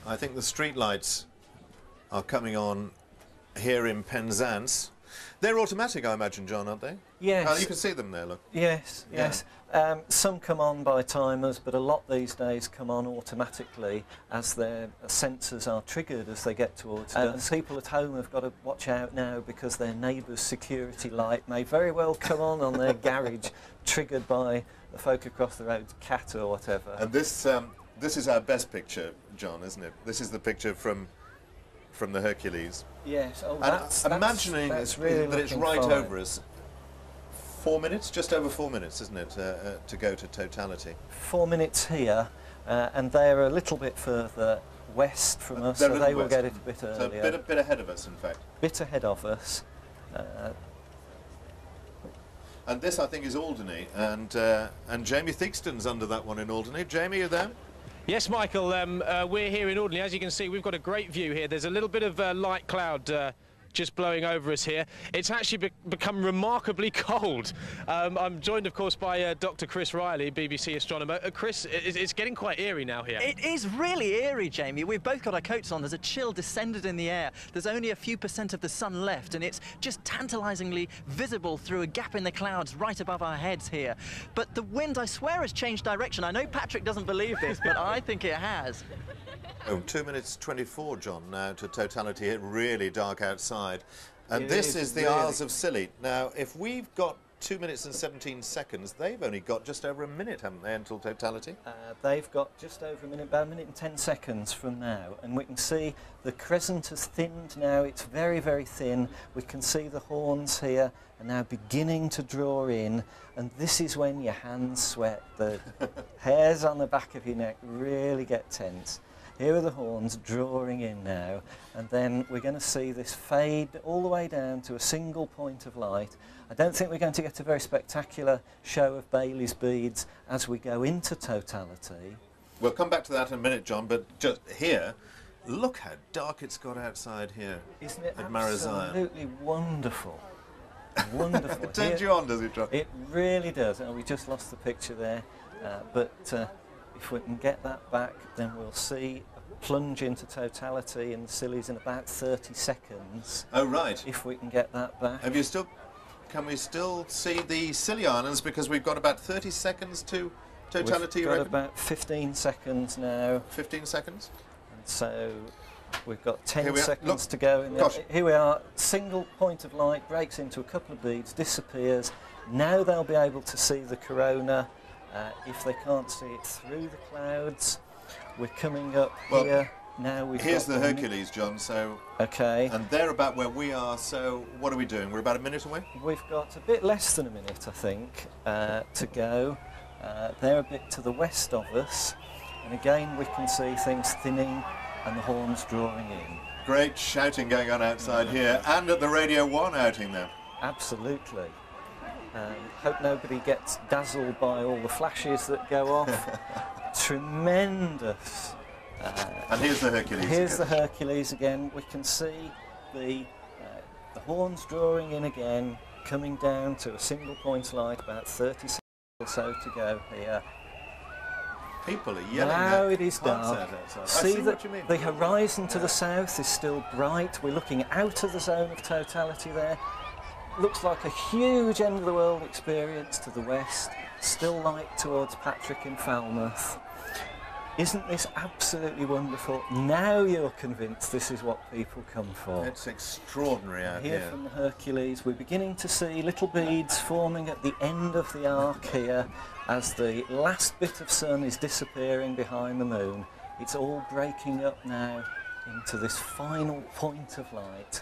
I think the street lights are coming on here in Penzance. They're automatic, I imagine, John, aren't they? Yes. You can see them there, look. Yes, yes. Some come on by timers, but a lot these days come on automatically as their sensors are triggered as they get towards dusk. People at home have got to watch out now because their neighbour's security light may very well come on their garage, triggered by the folk across the road's cat or whatever. And this is our best picture, John, isn't it? This is the picture from the Hercules. Yes. Oh, and imagining that's really that it's right fine. over us. 4 minutes, just over 4 minutes, isn't it, to go to Totality? 4 minutes here, and they're a little bit further west from us, so they will get it a bit earlier. So a bit ahead of us, in fact. Bit ahead of us. And this, I think, is Alderney, and Jamie Theakston's under that one in Alderney. Jamie, you there? Yes, Michael, we're here in Alderney. As you can see, we've got a great view here. There's a little bit of light cloud just blowing over us here. It's actually become remarkably cold. I'm joined, of course, by Dr. Chris Riley, BBC astronomer. Chris, it's getting quite eerie now here. It is really eerie, Jamie. We've both got our coats on. There's a chill descended in the air. There's only a few % of the sun left, and it's just tantalisingly visible through a gap in the clouds right above our heads here. But the wind, I swear, has changed direction. I know Patrick doesn't believe this, but I think it has. Oh, 2 minutes 24, John, now to Totality. It's really dark outside. And this is the really Isles of Scilly. Now, if we've got 2 minutes and 17 seconds, they've only got just over a minute, haven't they, until Totality? They've got just over a minute, about a minute and 10 seconds from now. And we can see the crescent has thinned now. It's very, very thin. We can see the horns here are now beginning to draw in. And this is when your hands sweat. The hairs on the back of your neck really get tense. Here are the horns drawing in now, and then we're going to see this fade all the way down to a single point of light. I don't think we're going to get a very spectacular show of Bailey's beads as we go into Totality. We'll come back to that in a minute, John, but just here, look how dark it's got outside here. Isn't it at Marazion. Absolutely wonderful? Wonderful. It turns you on, does it, John? It really does. And we just lost the picture there, but if we can get that back, then we'll see a plunge into Totality in the Scillies in about 30 seconds. Oh, right. If we can get that back. Can we still see the Scilly Islands, because we've got about 30 seconds to Totality, We've got about 15 seconds now. 15 seconds? And so we've got 10 seconds to go. Here we are, single point of light, breaks into a couple of beads, disappears. Now they'll be able to see the corona. If they can't see it through the clouds, we're coming up here. Now here's the Hercules, John, so... Okay. And they're about where we are, so what are we doing? We're about a minute away? We've got a bit less than a minute, I think, to go. They're a bit to the west of us, and again we can see things thinning and the horns drawing in. Great shouting going on outside here, and at the Radio 1 outing there. Absolutely. Hope nobody gets dazzled by all the flashes that go off. Tremendous. And here's the Hercules. Here's the Hercules again. We can see the horns drawing in again, coming down to a single point light, about 30 seconds or so to go here. People are yelling. Now it is dark. See that what you mean. The horizon to the south is still bright. We're looking out of the zone of Totality there. Looks like a huge end of the world experience to the west. Still light towards Patrick in Falmouth. Isn't this absolutely wonderful? Now you're convinced this is what people come for. It's extraordinary out here. Here from the Hercules, we're beginning to see little beads forming at the end of the arc here as the last bit of sun is disappearing behind the moon. It's all breaking up now into this final point of light.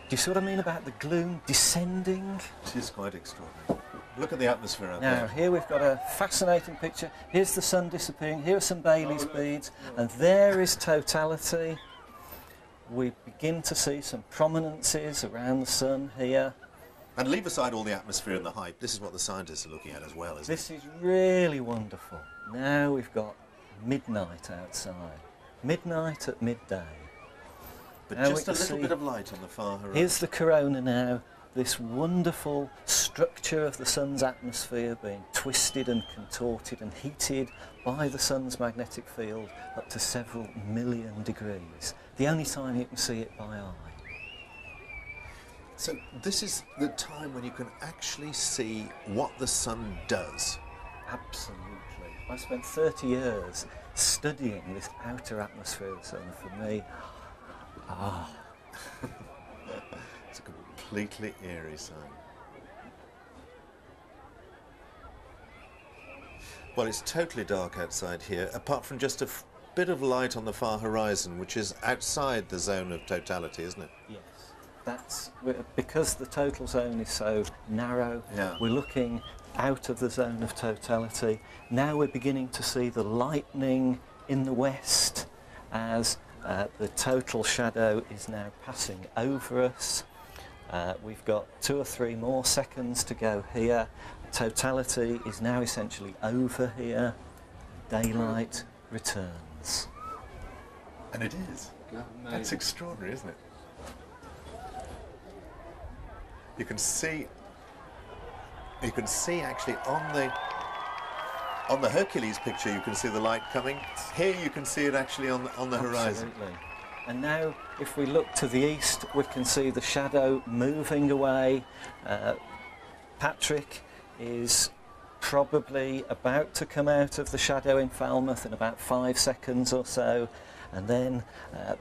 Do you see what I mean about the gloom descending? It is quite extraordinary. Look at the atmosphere out there. there. Now, here we've got a fascinating picture. Here's the sun disappearing. Here are some Bailey's beads. And there is Totality. We begin to see some prominences around the sun here. And leave aside all the atmosphere and the hype. This is what the scientists are looking at as well, isn't it? This is really wonderful. Now we've got midnight outside. Midnight at midday. But now just a little bit of light on the far horizon. Here's the corona now. this wonderful structure of the sun's atmosphere being twisted and contorted and heated by the sun's magnetic field up to several million degrees. The only time you can see it by eye. So this is the time when you can actually see what the sun does. Absolutely. I spent 30 years studying this outer atmosphere of the sun. For me, It's a completely eerie sign. Well, it's totally dark outside here, apart from just a bit of light on the far horizon, which is outside the zone of totality, isn't it? yes. That's because the total zone is so narrow. Yeah. We're looking out of the zone of totality. Now we're beginning to see the lightning in the west as the total shadow is now passing over us. We've got 2 or 3 more seconds to go here. Totality is now essentially over here. Daylight returns. And it is. That's extraordinary, isn't it? You can see actually on the Hercules picture, you can see the light coming. Here you can see it actually on the horizon. Absolutely. And now if we look to the east, we can see the shadow moving away. Patrick is probably about to come out of the shadow in Falmouth in about 5 seconds or so, and then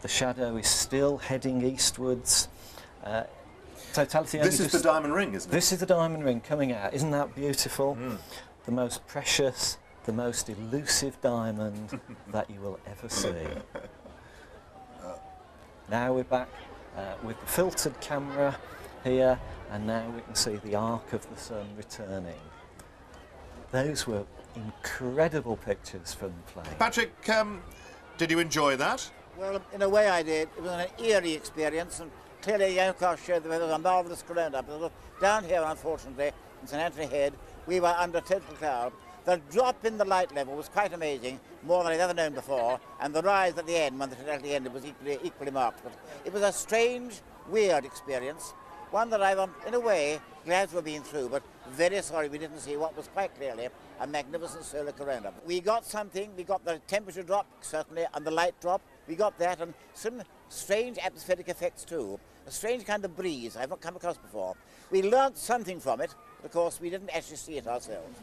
the shadow is still heading eastwards. Totality. This is the diamond ring, isn't it? This is the diamond ring coming out. Isn't that beautiful? The most precious, the most elusive diamond that you will ever see. Now we're back with the filtered camera here, and now we can see the arc of the sun returning. Those were incredible pictures from the plane. Patrick, did you enjoy that? Well, in a way I did. It was an eerie experience, and clearly the aircraft showed that there was a marvellous corona. But down here, unfortunately, in St Anthony Head, we were under total cloud. The drop in the light level was quite amazing, more than I'd ever known before, and the rise at the end, when the totality ended, was equally marked. But it was a strange, weird experience, one that I'm, in a way, glad to have been through, but very sorry we didn't see what was quite clearly a magnificent solar corona. We got something, we got the temperature drop, certainly, and the light drop. We got that, and some strange atmospheric effects too. A strange kind of breeze I've not come across before. We learnt something from it, but of course we didn't actually see it ourselves.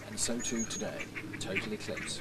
And so too today, Total Eclipse.